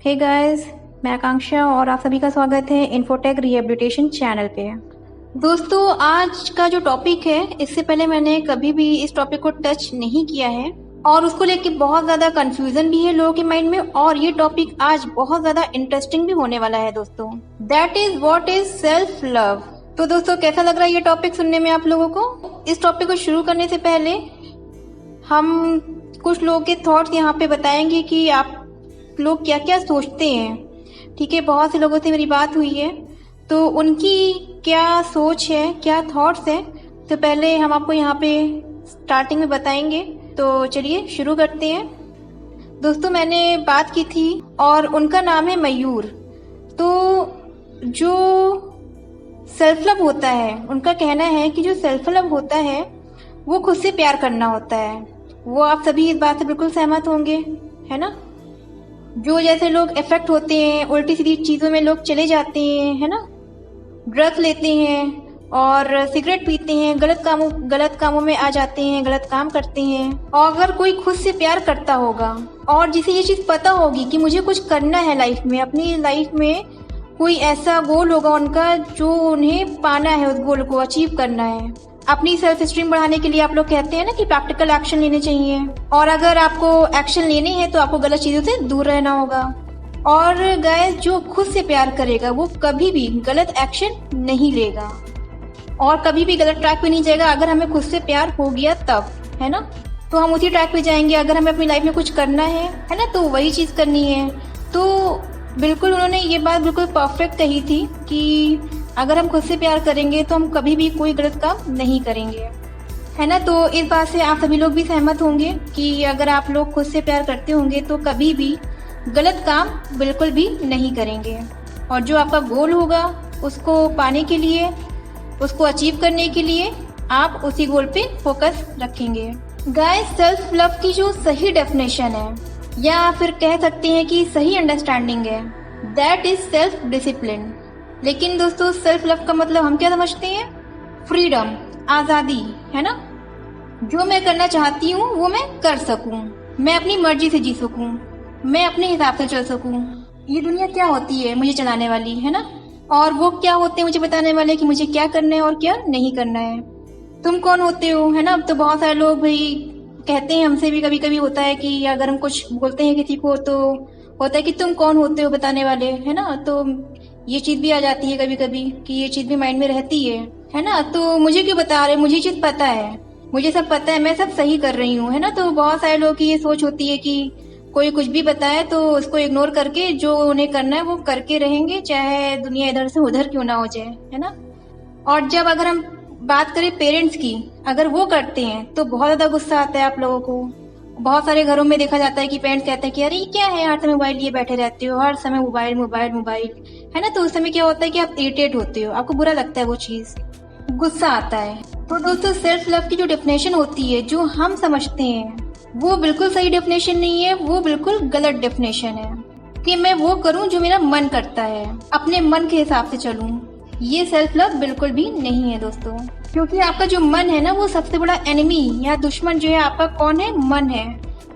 Hey guys, मैं आकांक्षा और आप सभी का स्वागत है इन्फोटेक रिहेबिलिटेशन चैनल पे। दोस्तों, आज का जो टॉपिक है, इससे पहले मैंने कभी भी इस टॉपिक को टच नहीं किया है और उसको लेके बहुत ज़्यादा कंफ्यूजन भी है लोगों के माइंड में, और ये टॉपिक आज बहुत ज़्यादा इंटरेस्टिंग भी होने वाला है दोस्तों। That is what is self love. तो दोस्तों, कैसा लग रहा है ये टॉपिक सुनने में आप लोगों को? इस टॉपिक को शुरू करने से पहले हम कुछ लोगों के थॉट्स यहाँ पे बताएंगे कि आप लोग क्या क्या सोचते हैं। ठीक है, बहुत से लोगों से मेरी बात हुई है तो उनकी क्या सोच है, क्या थॉट्स है, तो पहले हम आपको यहाँ पे स्टार्टिंग में बताएंगे। तो चलिए शुरू करते हैं। दोस्तों, मैंने बात की थी और उनका नाम है मयूर। तो जो सेल्फ लव होता है, उनका कहना है कि जो सेल्फ लव होता है वो खुद से प्यार करना होता है। वो आप सभी इस बात से बिल्कुल सहमत होंगे, है ना? जो जैसे लोग इफेक्ट होते हैं, उल्टी सीधी चीजों में लोग चले जाते हैं, है ना, ड्रग्स लेते हैं और सिगरेट पीते हैं, गलत कामों में आ जाते हैं, गलत काम करते हैं। और अगर कोई खुद से प्यार करता होगा और जिसे ये चीज पता होगी कि मुझे कुछ करना है लाइफ में, अपनी लाइफ में कोई ऐसा गोल होगा उनका जो उन्हें पाना है, उस गोल को अचीव करना है। अपनी सेल्फ स्टीम बढ़ाने के लिए आप लोग कहते हैं ना कि प्रैक्टिकल एक्शन लेने चाहिए, और अगर आपको एक्शन लेने हैं तो आपको गलत चीजों से दूर रहना होगा। और गाइस, जो खुद से प्यार करेगा वो कभी भी गलत एक्शन नहीं लेगा और कभी भी गलत ट्रैक पे नहीं जाएगा। अगर हमें खुद से प्यार हो गया तब, है ना, तो हम उसी ट्रैक पे जाएंगे। अगर हमें अपनी लाइफ में कुछ करना है ना, तो वही चीज करनी है। तो बिल्कुल उन्होंने ये बात बिल्कुल परफेक्ट कही थी कि अगर हम खुद से प्यार करेंगे तो हम कभी भी कोई गलत काम नहीं करेंगे, है ना। तो इस बात से आप सभी लोग भी सहमत होंगे कि अगर आप लोग खुद से प्यार करते होंगे तो कभी भी गलत काम बिल्कुल भी नहीं करेंगे, और जो आपका गोल होगा उसको पाने के लिए, उसको अचीव करने के लिए आप उसी गोल पे फोकस रखेंगे। गाइस, सेल्फ लव की जो सही डेफिनेशन है, या फिर कह सकते हैं कि सही अंडरस्टैंडिंग है, दैट इज सेल्फ डिसिप्लिन। लेकिन दोस्तों, सेल्फ लव का मतलब हम क्या समझते हैं? फ्रीडम, आजादी, है ना। जो मैं करना चाहती हूँ वो मैं कर सकूं, मैं अपनी मर्जी से जी सकूं, मैं अपने हिसाब से चल सकूं। ये दुनिया क्या होती है मुझे चलाने वाली, है ना, और वो क्या होते हैं मुझे बताने वाले कि मुझे क्या करना है और क्या नहीं करना है। तुम कौन होते हो, है ना। अब तो बहुत सारे लोग भाई कहते हैं, हमसे भी कभी कभी होता है कि अगर हम कुछ बोलते हैं किसी को तो होता है कि तुम कौन होते हो बताने वाले, है ना। तो ये चीज भी आ जाती है कभी कभी कि ये चीज भी माइंड में रहती है ना। तो मुझे क्यों बता रहे, मुझे चीज पता है, मुझे सब पता है, मैं सब सही कर रही हूँ, है ना। तो बहुत सारे लोगों की ये सोच होती है कि कोई कुछ भी बताए तो उसको इग्नोर करके जो उन्हें करना है वो करके रहेंगे, चाहे दुनिया इधर से उधर क्यों ना हो जाए, है ना। और जब अगर हम बात करें पेरेंट्स की, अगर वो करते हैं तो बहुत ज्यादा गुस्सा आता है आप लोगों को। बहुत सारे घरों में देखा जाता है कि पेरेंट्स कहते हैं कि अरे ये क्या है, हर समय मोबाइल लिए बैठे रहते हो, हर समय मोबाइल मोबाइल मोबाइल, है ना। तो उस समय क्या होता है कि आप इरिटेट होते हो, आपको बुरा लगता है वो चीज, गुस्सा आता है। तो दोस्तों, सेल्फ लव की जो डेफिनेशन होती है, जो हम समझते हैं, वो बिल्कुल सही डेफिनेशन नहीं है, वो बिल्कुल गलत डेफिनेशन है कि मैं वो करूं जो मेरा मन करता है, अपने मन के हिसाब से चलूं। ये सेल्फ लव बिल्कुल भी नहीं है दोस्तों, क्योंकि आपका जो मन है ना, वो सबसे बड़ा एनिमी या दुश्मन जो है आपका कौन है? मन है।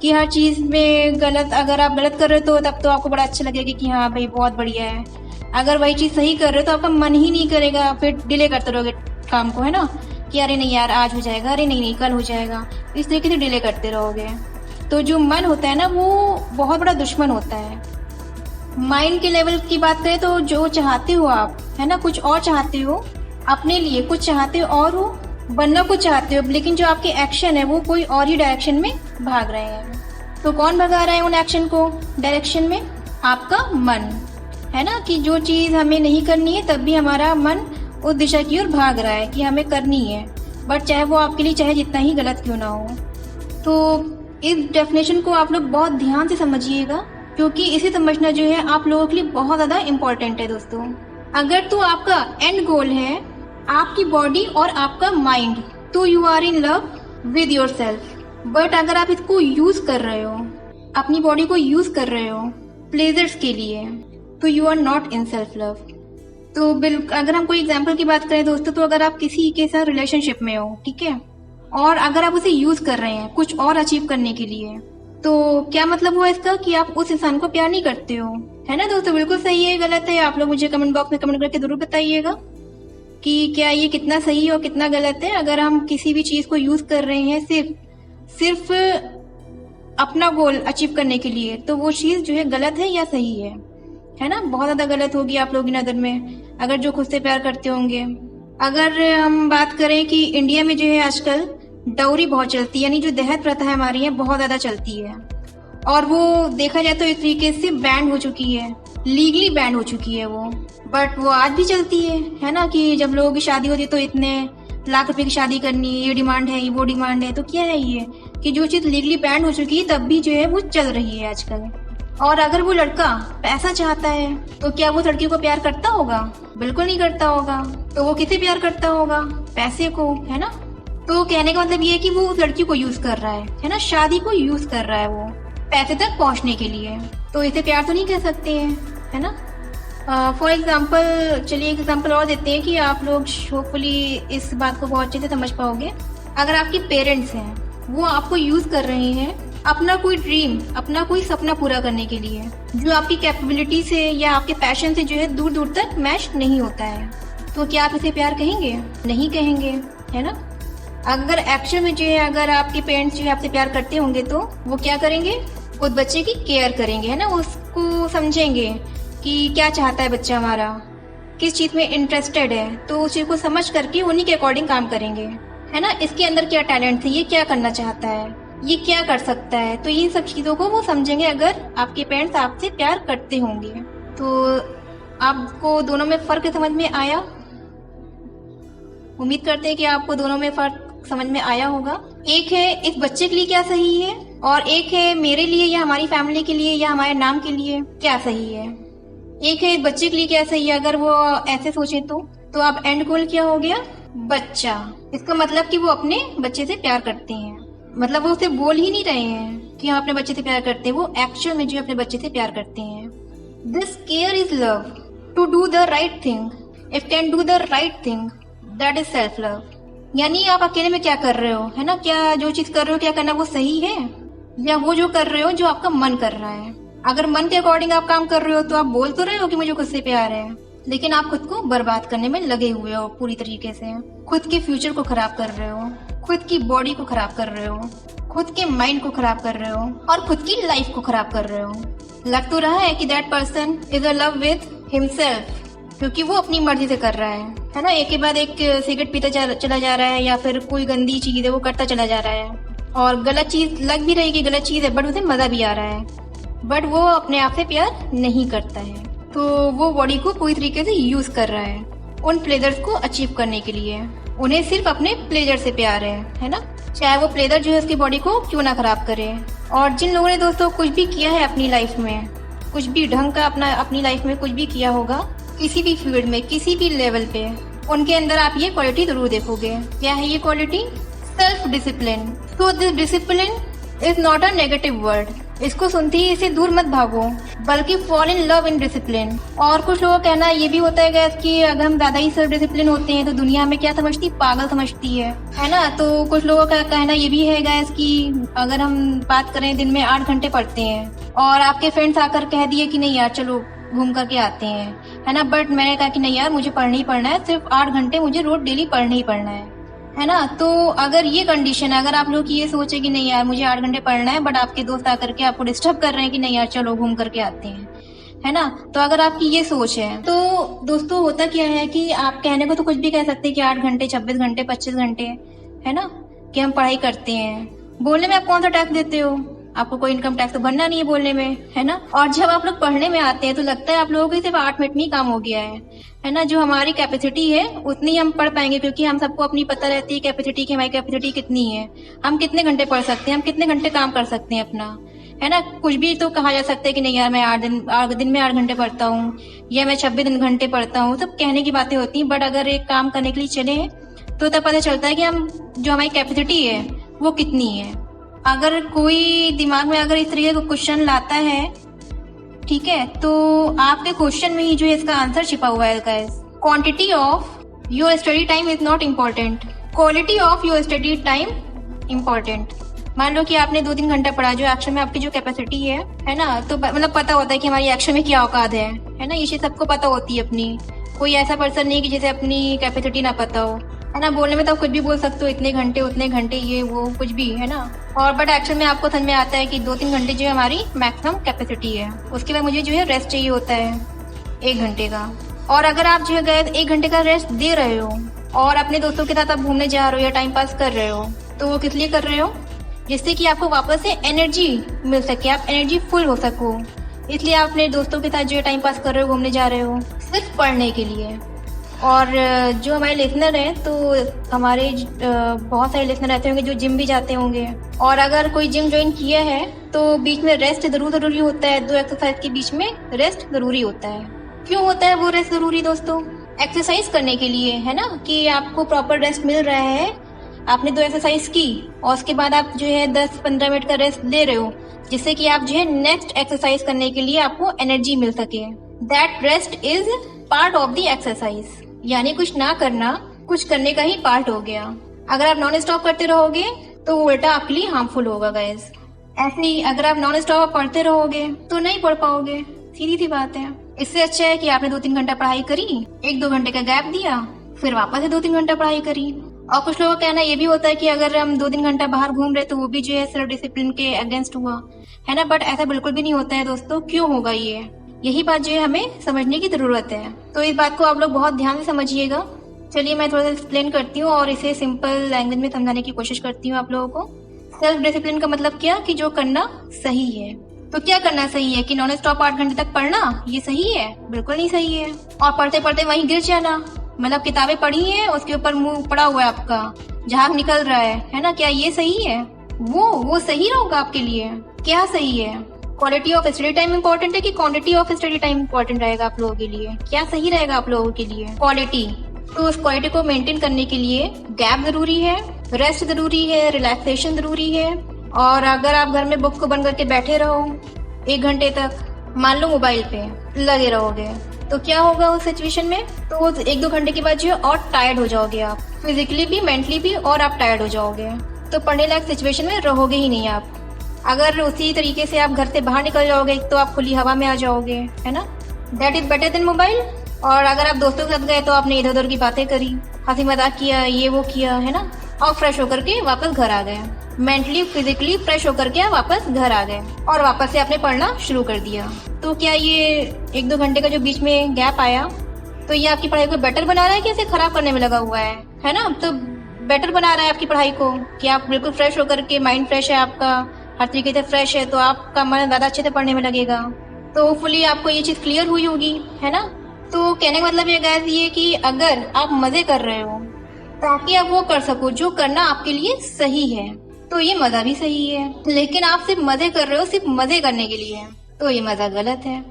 कि हर चीज में गलत, अगर आप गलत कर रहे हो तो तब तो आपको बड़ा अच्छा लगेगा कि हाँ भाई बहुत बढ़िया है। अगर वही चीज सही कर रहे हो तो आपका मन ही नहीं करेगा, फिर डिले करते रहोगे काम को, है ना, कि अरे नहीं यार आज हो जाएगा, अरे नहीं नहीं कल हो जाएगा, इस तरीके से डिले करते रहोगे। तो जो मन होता है ना, वो बहुत बड़ा दुश्मन होता है। माइंड के लेवल की बात करें तो जो चाहते हो आप, है ना, कुछ और चाहते हो अपने लिए, कुछ चाहते हो और हो, बनना कुछ चाहते हो, लेकिन जो आपके एक्शन है वो कोई और ही डायरेक्शन में भाग रहे हैं। तो कौन भगा रहा है उन एक्शन को डायरेक्शन में? आपका मन, है ना। कि जो चीज हमें नहीं करनी है तब भी हमारा मन उस दिशा की ओर भाग रहा है कि हमें करनी है, बट चाहे वो आपके लिए चाहे जितना ही गलत क्यों ना हो। तो इस डेफिनेशन को आप लोग बहुत ध्यान से समझिएगा, क्योंकि इसे समझना जो है आप लोगों के लिए बहुत ज्यादा इम्पोर्टेंट है दोस्तों। अगर तो आपका एंड गोल है आपकी बॉडी और आपका माइंड, तो you are in love with your self. But अगर आप इसको यूज कर रहे हो, अपनी बॉडी को यूज कर रहे हो प्लेजर्स के लिए, तो you are not in self love. तो अगर हम कोई एग्जाम्पल की बात करें दोस्तों, तो अगर आप किसी के साथ रिलेशनशिप में हो, ठीक है, और अगर आप उसे यूज कर रहे हैं कुछ और अचीव करने के लिए, तो क्या मतलब हुआ इसका कि आप उस इंसान को प्यार नहीं करते हो, है ना दोस्तों। बिल्कुल सही है, गलत है, आप लोग मुझे कमेंट बॉक्स में कमेंट करके जरूर बताइएगा कि क्या ये कितना सही है और कितना गलत है। अगर हम किसी भी चीज को यूज कर रहे हैं सिर्फ अपना गोल अचीव करने के लिए, तो वो चीज जो है गलत है या सही है ना। बहुत ज्यादा गलत होगी आप लोगों की नजर में अगर जो खुद से प्यार करते होंगे। अगर हम बात करें कि इंडिया में जो है आजकल डाउरी बहुत चलती है, यानी जो दहेज प्रथा है हमारी है बहुत ज्यादा चलती है, और वो देखा जाए तो एक तरीके से बैन हो चुकी है, लीगली बैन हो चुकी है वो, बट वो आज भी चलती है ना। कि जब लोगों की शादी होती है तो इतने लाख रुपए की शादी करनी है, ये डिमांड है, ये वो डिमांड है। तो क्या है ये कि जो चीज लीगली बैन हो चुकी है तब भी जो है वो चल रही है आजकल। और अगर वो लड़का पैसा चाहता है तो क्या वो लड़की को प्यार करता होगा? बिल्कुल नहीं करता होगा। तो वो किसे प्यार करता होगा? पैसे को, है ना। तो कहने का मतलब ये है कि वो उस लड़की को यूज कर रहा है ना, शादी को यूज कर रहा है वो पैसे तक पहुंचने के लिए। तो इसे प्यार तो नहीं कह सकते हैं, है ना। फॉर एग्जाम्पल, चलिए एक एग्जाम्पल और देते हैं कि आप लोग होपफुली इस बात को बहुत अच्छे से समझ पाओगे। अगर आपके पेरेंट्स हैं वो आपको यूज कर रहे हैं अपना कोई ड्रीम, अपना कोई सपना पूरा करने के लिए, जो आपकी कैपेबिलिटी से या आपके पैशन से जो है दूर दूर तक मैच नहीं होता है, तो क्या आप इसे प्यार कहेंगे? नहीं कहेंगे, है ना। अगर एक्चुअल में जो है अगर आपके पेरेंट्स जो है आपसे प्यार करते होंगे तो वो क्या करेंगे? उस बच्चे की केयर करेंगे, है ना। उसको समझेंगे कि क्या चाहता है बच्चा हमारा, किस चीज में इंटरेस्टेड है, तो उस चीज को समझ करके उन्हीं के अकॉर्डिंग काम करेंगे, है ना। इसके अंदर क्या टैलेंट है, ये क्या करना चाहता है, ये क्या कर सकता है, तो इन सब चीजों को वो समझेंगे अगर आपके पेरेंट्स आपसे प्यार करते होंगे। तो आपको दोनों में फर्क समझ में आया? उम्मीद करते हैं कि आपको दोनों में फर्क समझ में आया होगा। एक है इस बच्चे के लिए क्या सही है, और एक है मेरे लिए या हमारी फैमिली के लिए या हमारे नाम के लिए क्या सही है। एक है बच्चे के लिए क्या सही है, अगर वो ऐसे सोचे तो आप एंड गोल क्या हो गया? बच्चा। इसका मतलब कि वो अपने बच्चे से प्यार करते हैं, मतलब वो उसे बोल ही नहीं रहे हैं कि हम अपने बच्चे से प्यार करते हैं, वो एक्चुअल में जो अपने बच्चे से प्यार करते हैं। This care is love to do the right thing, if can do the right thing that is self love. यानी आप अकेले में क्या कर रहे हो, है ना, क्या जो चीज कर रहे हो क्या करना वो सही है, या वो जो कर रहे हो जो आपका मन कर रहा है। अगर मन के अकॉर्डिंग आप काम कर रहे हो तो आप बोल तो रहे हो कि मुझे खुद से प्यार है, लेकिन आप खुद को बर्बाद करने में लगे हुए हो पूरी तरीके से। खुद के फ्यूचर को खराब कर रहे हो, खुद की बॉडी को खराब कर रहे हो, खुद के माइंड को खराब कर रहे हो, और खुद की लाइफ को खराब कर रहे हो। लग तो रहा है कि that person is a love with himself, क्योंकि वो अपनी मर्जी से कर रहा है ना। एक के बाद एक सिगरेट पीता चला जा रहा है, या फिर कोई गंदी चीज है वो करता चला जा रहा है, और गलत चीज लग भी रही कि गलत चीज है, बट उसे मजा भी आ रहा है, बट वो अपने आप से प्यार नहीं करता है। तो वो बॉडी को पूरी तरीके से यूज कर रहा है उन प्लेजर्स को अचीव करने के लिए। उन्हें सिर्फ अपने प्लेजर से प्यार है ना, चाहे वो प्लेजर जो है उसकी बॉडी को क्यों ना खराब करे। और जिन लोगों ने दोस्तों कुछ भी किया है अपनी लाइफ में, कुछ भी ढंग का अपनी लाइफ में कुछ भी किया होगा, किसी भी फील्ड में, किसी भी लेवल पे, उनके अंदर आप ये क्वालिटी जरूर देखोगे। क्या है ये quality? Self discipline. So this discipline is not a negative word. इसको सुनते ही इसे दूर मत भागो, बल्कि fall in love in discipline. और कुछ लोगों का कहना ये भी होता है गैस कि अगर हम ज्यादा ही सेल्फ डिसिप्लिन होते हैं तो दुनिया हमें क्या समझती, पागल समझती है ना। तो कुछ लोगों का कहना ये भी है गैस कि अगर हम बात करें दिन में 8 घंटे पढ़ते हैं, और आपके फ्रेंड्स आकर कह दिए कि नहीं यार चलो घूम करके आते हैं, है ना, बट मैंने कहा कि नहीं यार मुझे पढ़ना ही पढ़ना है, सिर्फ 8 घंटे मुझे रोज डेली पढ़ना ही पढ़ना है ना। तो अगर ये कंडीशन है, अगर आप लोग की ये सोचे कि नहीं यार मुझे 8 घंटे पढ़ना है, बट आपके दोस्त आकर के आपको डिस्टर्ब कर रहे हैं कि नहीं यार चलो घूम करके आते हैं, है ना, तो अगर आपकी ये सोच है तो दोस्तों होता क्या है कि आप कहने को तो कुछ भी कह सकते हैं कि 8 घंटे 26 घंटे 25 घंटे, है ना, कि हम पढ़ाई करते हैं। बोलने में आप कौन सा टैक्स देते हो? आपको कोई इनकम टैक्स तो भरना नहीं है बोलने में, है ना। और जब आप लोग पढ़ने में आते हैं तो लगता है आप लोगों को सिर्फ 8 मिनट में ही काम हो गया है ना। जो हमारी कैपेसिटी है उतनी हम पढ़ पाएंगे, क्योंकि हम सबको अपनी पता रहती है कैपेसिटी की, हमारी कैपेसिटी कितनी है, हम कितने घंटे पढ़ सकते हैं, हम कितने घंटे काम कर सकते हैं अपना, है ना। कुछ भी तो कहा जा सकता है कि नहीं यार मैं 8 दिन में 8 घंटे पढ़ता हूँ, या मैं 26 घंटे पढ़ता हूँ, सब कहने की बातें होती हैं। बट अगर एक काम करने के लिए चले तो तब पता चलता है कि हम जो हमारी कैपेसिटी है वो कितनी है। अगर कोई दिमाग में अगर इस तरीके का क्वेश्चन लाता है, ठीक है, तो आपके क्वेश्चन में ही जो है इसका आंसर छिपा हुआ है guys. Quantity of your study time is not important, quality of your study time important. मान लो कि आपने 2-3 घंटा पढ़ा, जो एक्शन में आपकी जो कैपेसिटी है ना, तो मतलब पता होता है कि हमारी एक्शन में क्या औकात है ना, ये चीज सबको पता होती है अपनी। कोई ऐसा पर्सन नहीं कि जिसे अपनी कैपेसिटी ना पता हो, है ना। बोलने में तो आप कुछ भी बोल सकते हो, इतने घंटे उतने घंटे, ये वो कुछ भी, है ना। और बट एक्शन में आपको समझ में आता है कि 2-3 घंटे जो है हमारी मैक्सिमम कैपेसिटी है। उसके बाद मुझे जो है रेस्ट चाहिए होता है 1 घंटे का। और अगर आप जो है गए 1 घंटे का रेस्ट दे रहे हो और अपने दोस्तों के साथ आप घूमने जा रहे हो या टाइम पास कर रहे हो, तो वो किस लिए कर रहे हो? जिससे कि आपको वापस से एनर्जी मिल सके, आप एनर्जी फुल हो सको। इसलिए आप अपने दोस्तों के साथ जो है टाइम पास कर रहे हो, घूमने जा रहे हो, सिर्फ पढ़ने के लिए। और जो हमारे लिसनर हैं, तो हमारे बहुत सारे लिसनर रहते होंगे जो जिम भी जाते होंगे। और अगर कोई जिम ज्वाइन किया है तो बीच में रेस्ट जरूरी होता है। 2 एक्सरसाइज के बीच में रेस्ट जरूरी होता है। क्यों होता है वो रेस्ट जरूरी दोस्तों? एक्सरसाइज करने के लिए, है ना, कि आपको प्रॉपर रेस्ट मिल रहा है। आपने 2 एक्सरसाइज की और उसके बाद आप जो है 10-15 मिनट का रेस्ट ले रहे हो, जिससे कि आप जो है नेक्स्ट एक्सरसाइज करने के लिए आपको एनर्जी मिल सके। That rest is part of the exercise, यानी कुछ ना करना कुछ करने का ही पार्ट हो गया। अगर आप नॉन स्टॉप करते रहोगे तो उल्टा आपके लिए हार्मफुल होगा गाइस। ऐसे ही अगर आप नॉन स्टॉप पढ़ते रहोगे तो नहीं पढ़ पाओगे, सीधी सी बात है। इससे अच्छा है कि आपने 2-3 घंटा पढ़ाई करी, 1-2 घंटे का गैप दिया, फिर वापस से 2-3 घंटा पढ़ाई करी। और कुछ लोगों का कहना ये भी होता है कि अगर हम 2-3 घंटा बाहर घूम रहे तो वो भी जो है सेल्फ डिसिप्लिन के अगेंस्ट हुआ, है ना। बट ऐसा बिल्कुल भी नहीं होता है दोस्तों। क्यों होगा ये? यही बात जो है हमें समझने की जरूरत है। तो इस बात को आप लोग बहुत ध्यान से समझिएगा। चलिए मैं थोड़ा सा एक्सप्लेन करती हूँ और इसे सिंपल लैंग्वेज में समझाने की कोशिश करती हूँ आप लोगों को। सेल्फ डिसिप्लिन का मतलब क्या? कि जो करना सही है। तो क्या करना सही है? कि नॉन स्टॉप 8 घंटे तक पढ़ना, ये सही है? बिल्कुल नहीं सही है। और पढ़ते पढ़ते वहीं गिर जाना, मतलब किताबें पढ़ी है उसके ऊपर मुंह पड़ा हुआ है आपका, झाग निकल रहा है ना, क्या ये सही है? वो सही होगा आपके लिए? क्या सही है? Quality of study time important है कि quantity of study time important रहेगा आप लोगों के लिए? क्या सही रहेगा आप लोगों के लिए? क्वालिटी। तो उस क्वालिटी को मेंटेन करने के लिए गैप जरूरी है, रेस्ट जरूरी है, रिलैक्सेशन जरूरी है। और अगर आप घर में बुक को बंद करके बैठे रहो 1 घंटे तक, मान लो मोबाइल पे लगे रहोगे, तो क्या होगा उस सिचुएशन में? तो 1-2 घंटे के बाद जो है और टायर्ड हो जाओगे आप, फिजिकली भी मेंटली भी, और आप टायर्ड हो जाओगे। तो पढ़ने लायक सिचुएशन में रहोगे ही नहीं आप। अगर उसी तरीके से आप घर से बाहर निकल जाओगे तो आप खुली हवा में आ जाओगे, है ना। That is better than mobile. और अगर आप दोस्तों के साथ गए तो आपने इधर उधर की बातें करी, हंसी मजाक किया, ये वो किया, है ना, और फ्रेश होकर के वापस घर आ गए। मेंटली फिजिकली फ्रेश होकर के आप वापस घर आ गए और वापस से आपने पढ़ना शुरू कर दिया। तो क्या ये 1-2 घंटे का जो बीच में गैप आया, तो ये आपकी पढ़ाई को बेटर बना रहा है कि इसे खराब करने में लगा हुआ है ना। तो बेटर बना रहा है आपकी पढ़ाई को कि आप बिल्कुल फ्रेश होकर के, माइंड फ्रेश है आपका, हर तरीके से फ्रेश है, तो आपका मन ज्यादा अच्छे से पढ़ने में लगेगा। तो होपफुली आपको ये चीज क्लियर हुई होगी, है ना। तो कहने का मतलब ये गाइस ये कि अगर आप मजे कर रहे हो ताकि आप वो कर सको जो करना आपके लिए सही है, तो ये मजा भी सही है। लेकिन आप सिर्फ मजे कर रहे हो सिर्फ मजे करने के लिए, तो ये मजा गलत है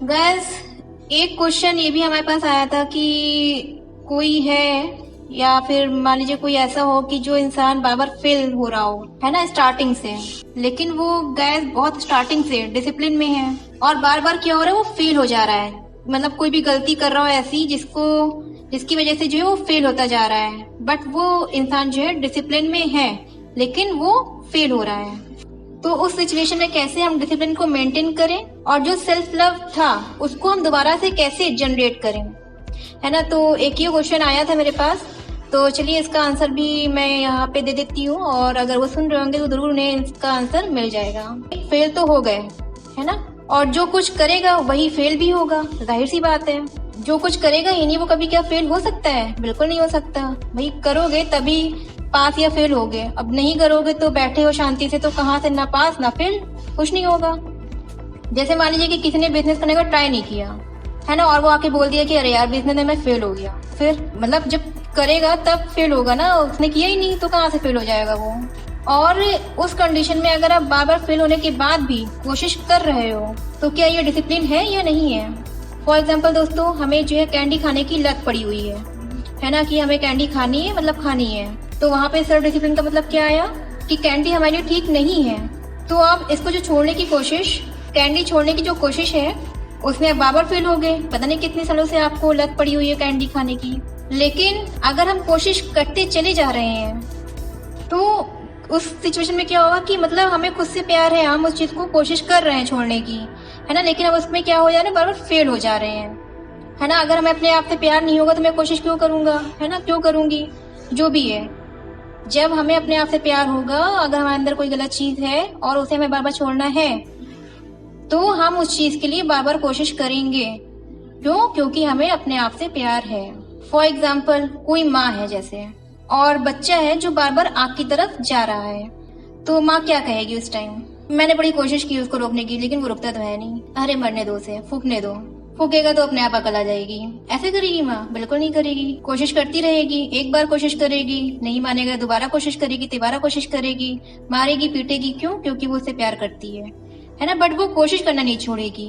गाइस। एक क्वेश्चन ये भी हमारे पास आया था कि कोई है या फिर मान लीजिए कोई ऐसा हो कि जो इंसान बार बार फेल हो रहा हो, है ना, स्टार्टिंग से, लेकिन वो गैस बहुत स्टार्टिंग से डिसिप्लिन में है और बार बार क्या हो रहा है, वो फेल हो जा रहा है। मतलब कोई भी गलती कर रहा हो ऐसी जिसकी वजह से जो है वो फेल होता जा रहा है, बट वो इंसान जो है डिसिप्लिन में है लेकिन वो फेल हो रहा है। तो उस सिचुएशन में कैसे हम डिसिप्लिन को मेंटेन करें और जो सेल्फ लव था उसको हम दोबारा से कैसे जनरेट करें, है ना। तो एक ही क्वेश्चन आया था मेरे पास, तो चलिए इसका आंसर भी मैं यहाँ पे दे देती हूँ और अगर वो सुन रहे होंगे तो जरूर उन्हें इसका आंसर मिल जाएगा। फेल तो हो गए, है ना, और जो कुछ करेगा वही फेल भी होगा, जाहिर सी बात है। जो कुछ करेगा ही नहीं वो कभी क्या फेल हो सकता है? बिल्कुल नहीं हो सकता। भाई करोगे तभी पास या फेल होगे, अब नहीं करोगे तो बैठे हो शांति से, तो कहाँ से ना पास ना फेल, कुछ नहीं होगा। जैसे मान लीजिए कि किसी ने बिजनेस करने का ट्राई नहीं किया, है ना, और वो आके बोल दिया कि अरे यार बिजनेस में मैं फेल हो गया, फिर मतलब जब करेगा तब फेल होगा ना, उसने किया ही नहीं तो कहाँ से फेल हो जाएगा वो। और उस कंडीशन में अगर आप बार बार फेल होने के बाद भी कोशिश कर रहे हो तो क्या ये डिसिप्लिन है या नहीं है? फॉर एग्जाम्पल दोस्तों, हमें जो है कैंडी खाने की लत पड़ी हुई है ना, कि हमें कैंडी खानी है, मतलब खानी है। तो वहाँ पे सेल्फ डिसिप्लिन का मतलब क्या आया कि कैंडी हमारे लिए ठीक नहीं है, तो आप इसको जो छोड़ने की कोशिश, कैंडी छोड़ने की जो कोशिश है उसमें आप बार बार फेल हो गए। पता नहीं कितने सालों से आपको लत पड़ी हुई है कैंडी खाने की। लेकिन अगर हम कोशिश करते चले जा रहे हैं तो उस सिचुएशन में क्या होगा कि मतलब हमें खुद से प्यार है, हम उस चीज को कोशिश कर रहे हैं छोड़ने की, है ना, लेकिन हम उसमें क्या हो जा रहे हैं, बार बार फेल हो जा रहे हैं, है ना। अगर हमें अपने आप से प्यार नहीं होगा तो मैं कोशिश क्यों करूंगा, है ना, क्यों करूंगी, जो भी है। जब हमें अपने आप से प्यार होगा, अगर हमारे अंदर कोई गलत चीज है और उसे हमें बार बार छोड़ना है, तो हम उस चीज के लिए बार बार कोशिश करेंगे। क्यों? क्योंकि हमें अपने आप से प्यार है। फॉर एग्जाम्पल, कोई माँ है जैसे, और बच्चा है जो बार बार आग की तरफ जा रहा है, तो माँ क्या कहेगी उस टाइम? मैंने बड़ी कोशिश की उसको रोकने की, लेकिन वो रुकता तो है नहीं। अरे मरने दो उसे, फूकने दो, फूकेगा तो अपने आप अकल आ जाएगी। ऐसे करेगी माँ? बिल्कुल नहीं करेगी। कोशिश करती रहेगी, एक बार कोशिश करेगी, नहीं मानेगा दोबारा कोशिश करेगी, तिबारा कोशिश करेगी, मारेगी, पीटेगी। क्यों? क्योंकि वो उससे प्यार करती है ना। बट वो कोशिश करना नहीं छोड़ेगी,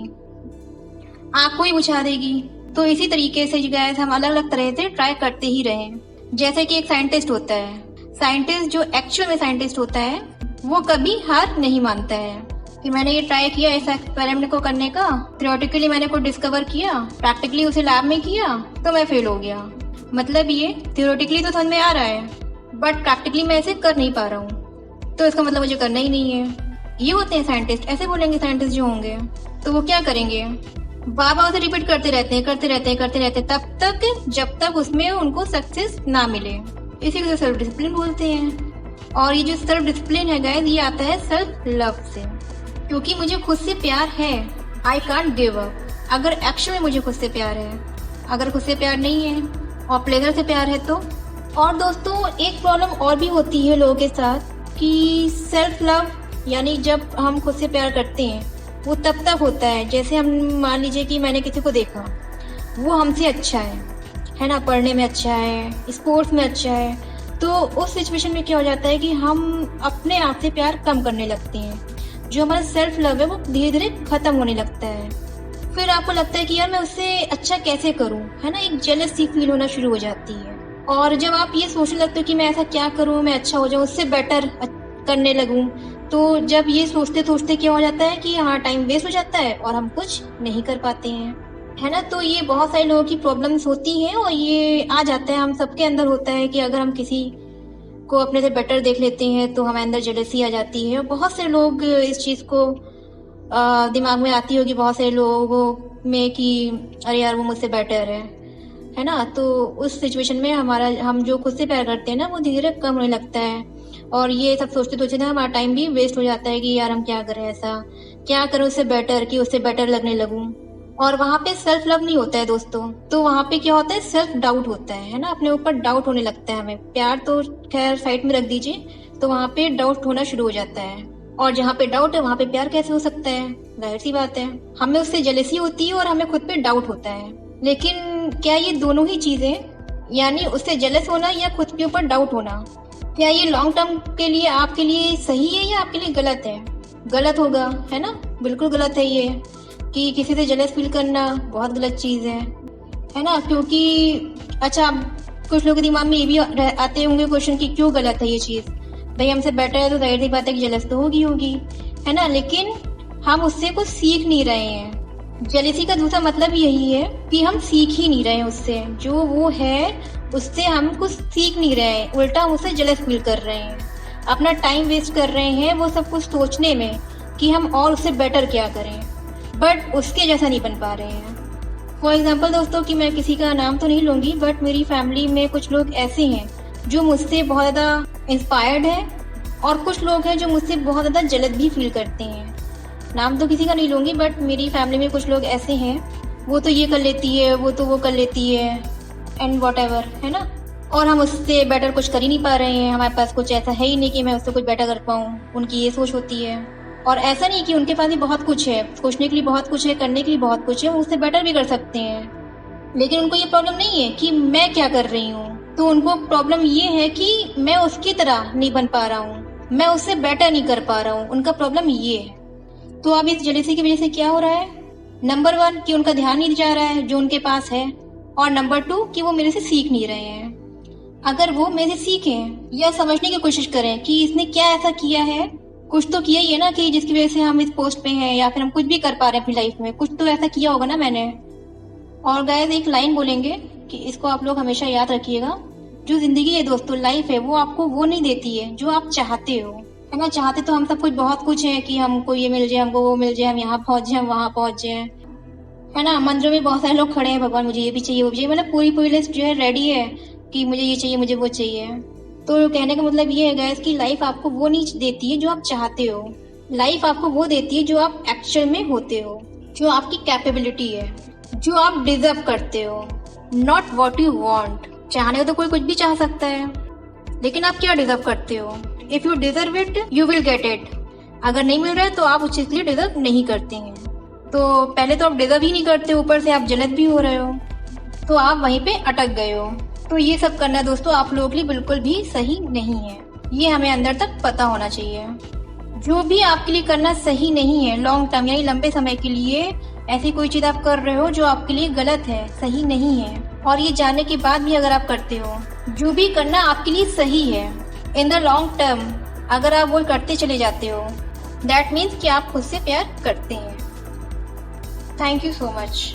आग को ही बुझा देगी। तो इसी तरीके से गाइस हम अलग अलग तरह से ट्राई करते ही रहे। जैसे कि एक साइंटिस्ट होता है, साइंटिस्ट जो एक्चुअल में साइंटिस्ट होता है, वो कभी हार नहीं मानता है कि मैंने ये ट्राई किया इस एक्सपेरिमेंट को करने का, थ्योरेटिकली मैंने कुछ डिस्कवर किया, प्रैक्टिकली उसे लैब में किया तो मैं फेल हो गया। मतलब ये थ्योरेटिकली तो समझ में आ रहा है, बट प्रैक्टिकली मैं इसे कर नहीं पा रहा हूँ, तो इसका मतलब मुझे करना ही नहीं है। ये होते हैं साइंटिस्ट, ऐसे बोलेंगे साइंटिस्ट जो होंगे। तो वो क्या करेंगे? बार बार उसे रिपीट करते रहते हैं तब तक जब तक उसमें उनको सक्सेस ना मिले। इसी को सेल्फ डिसिप्लिन बोलते हैं। और ये जो सेल्फ डिसिप्लिन है गाइस, ये आता है सेल्फ लव से, क्योंकि मुझे खुद से प्यार है। I can't give up. अगर एक्शन में मुझे खुद से प्यार है, अगर खुद से प्यार नहीं है और प्लेजर से प्यार है तो। और दोस्तों, एक प्रॉब्लम और भी होती है लोगों के साथ कि सेल्फ लव यानी जब हम खुद से प्यार करते हैं वो तब तक होता है, जैसे हम मान लीजिए कि मैंने किसी को देखा, वो हमसे अच्छा है ना, पढ़ने में अच्छा है, स्पोर्ट्स में अच्छा है, तो उस सिचुएशन में क्या हो जाता है कि हम अपने आप से प्यार कम करने लगते हैं। जो हमारा सेल्फ लव है वो धीरे धीरे खत्म होने लगता है। फिर आपको लगता है कि यार मैं उससे अच्छा कैसे करूं, है ना, एक जेलसी फील होना शुरू हो जाती है। और जब आप ये सोचने लगते हो कि मैं ऐसा क्या करूं, मैं अच्छा हो जाऊं, उससे बेटर करने लगूं, तो जब ये सोचते सोचते क्या हो जाता है कि हाँ, टाइम वेस्ट हो जाता है और हम कुछ नहीं कर पाते हैं, है ना। तो ये बहुत सारे लोगों की प्रॉब्लम्स होती हैं और ये आ जाता है, हम सबके अंदर होता है कि अगर हम किसी को अपने से बेटर देख लेते हैं तो हमारे अंदर जेलसी आ जाती है। और बहुत से लोग इस चीज को दिमाग में आती होगी बहुत सारे लोगों में कि अरे यार वो मुझसे बेटर है ना। तो उस सिचुएशन में हम जो खुद से प्यार करते हैं ना, वो धीरे धीरे कम होने लगता है। और ये सब सोचते सोचते ना हमारा टाइम भी वेस्ट हो जाता है कि यार हम क्या करें, ऐसा क्या करें उससे बेटर, कि उससे बेटर लगने लगूं। और वहाँ पे सेल्फ लव नहीं होता है दोस्तों, तो वहाँ पे क्या होता है, सेल्फ डाउट होता है ना, अपने ऊपर डाउट होने लगता है हमें। प्यार तो खैर साइड में रख दीजिए, तो वहाँ पे डाउट होना शुरू हो जाता है। और जहाँ पे डाउट है वहाँ पे प्यार कैसे हो सकता है? जाहिर सी बात है, हमें उससे जेलसी होती है और हमें खुद पे डाउट होता है। लेकिन क्या ये दोनों ही चीजें, यानी उससे जेलस होना या खुद के ऊपर डाउट होना, क्या ये लॉन्ग टर्म के लिए आपके लिए सही है या आपके लिए गलत है? गलत होगा, है ना, बिल्कुल गलत है ये, कि किसी से जेलस फील करना बहुत गलत चीज है ना। क्योंकि अच्छा, कुछ लोगों के दिमाग में ये भी आते होंगे क्वेश्चन कि क्यों गलत है ये चीज? भाई हमसे बेटर है तो जाहिर सी बात है कि जेलस तो होगी, है ना। लेकिन हम उससे कुछ सीख नहीं रहे हैं। जेलसी का दूसरा मतलब यही है कि हम सीख ही नहीं रहे हैं उससे, जो वो है उससे हम कुछ सीख नहीं रहे हैं, उल्टा हम उससे जेलस फील कर रहे हैं, अपना टाइम वेस्ट कर रहे हैं वो सब कुछ सोचने में कि हम और उससे बेटर क्या करें, बट उसके जैसा नहीं बन पा रहे हैं। फॉर एग्जाम्पल दोस्तों, कि मैं किसी का नाम तो नहीं लूंगी, बट मेरी फैमिली में कुछ लोग ऐसे हैं जो मुझसे बहुत ज़्यादा इंस्पायर्ड है, और कुछ लोग हैं जो मुझसे बहुत ज़्यादा जलद भी फील करते हैं। नाम तो किसी का नहीं लूंगी, बट मेरी फैमिली में कुछ लोग ऐसे हैं, वो तो ये कर लेती है, वो तो वो कर लेती है, एंड वॉट एवर, है ना। और हम उससे बेटर कुछ कर ही नहीं पा रहे हैं, हमारे पास कुछ ऐसा है ही नहीं कि मैं उससे कुछ बेटर कर पाऊँ। उनकी ये सोच होती है। और ऐसा नहीं कि उनके पास भी बहुत कुछ है, सोचने के लिए बहुत कुछ है, करने के लिए बहुत कुछ है, वो उससे बेटर भी कर सकते हैं। लेकिन उनको ये प्रॉब्लम नहीं है कि मैं क्या कर रही हूँ, तो उनको प्रॉब्लम ये है कि मैं उसकी तरह नहीं बन पा रहा हूँ, मैं उससे बेटर नहीं कर पा रहा हूँ। उनका प्रॉब्लम ये है। तो अब इस जेलसी की वजह से क्या हो रहा है? नंबर 1 कि उनका ध्यान नहीं जा रहा है जो उनके पास है, और नंबर 2 कि वो मेरे से सीख नहीं रहे हैं। अगर वो मेरे से सीखें या समझने की कोशिश करें कि इसने क्या ऐसा किया है, कुछ तो किया ही है ना कि जिसकी वजह से हम इस पोस्ट पे हैं, या फिर हम कुछ भी कर पा रहे हैं अपनी लाइफ में, कुछ तो ऐसा किया होगा ना मैंने। और गाइस एक लाइन बोलेंगे कि इसको आप लोग हमेशा याद रखिएगा जो जिंदगी है दोस्तों, लाइफ है, वो आपको वो नहीं देती है जो आप चाहते हो, है ना। चाहते तो हम सब कुछ बहुत कुछ है कि हमको ये मिल जाए, हमको वो मिल जाए, हम यहाँ पहुंच जाए, हम वहाँ पहुंच जाए, है ना। मंदिरों में बहुत सारे लोग खड़े हैं, भगवान मुझे ये भी चाहिए, वो भी चाहिए, मतलब पूरी लिस्ट जो है रेडी है कि मुझे ये चाहिए, मुझे वो चाहिए। तो कहने का मतलब ये है गाइस कि लाइफ आपको वो नहीं देती है जो आप चाहते हो, लाइफ आपको वो देती है जो आप एक्चुअल में होते हो, जो आपकी कैपेबिलिटी है, जो आप डिजर्व करते हो, नॉट वॉट यू वॉन्ट। चाहने को तो कोई कुछ भी चाह सकता है, लेकिन आप क्या डिजर्व करते हो। If you deserve it you will get it. अगर नहीं मिल रहा है तो आप उस चीज के लिए डिजर्व नहीं करते हैं। तो पहले तो आप डिजर्व ही नहीं करते, ऊपर से आप जलत भी हो रहे हो, तो आप वहीं पे अटक गए हो। तो ये सब करना दोस्तों आप लोगों के लिए बिल्कुल भी सही नहीं है, ये हमें अंदर तक पता होना चाहिए। जो भी आपके लिए करना सही नहीं है, लॉन्ग टर्म यानी लंबे समय के लिए ऐसी कोई चीज आप कर रहे हो जो आपके लिए गलत है, सही नहीं है, और ये जानने के बाद भी अगर आप करते हो, जो भी करना आपके लिए सही है इन द लॉन्ग टर्म, अगर आप वो करते चले जाते हो, दैट मीन्स कि आप खुद से प्यार करते हैं। Thank you so much.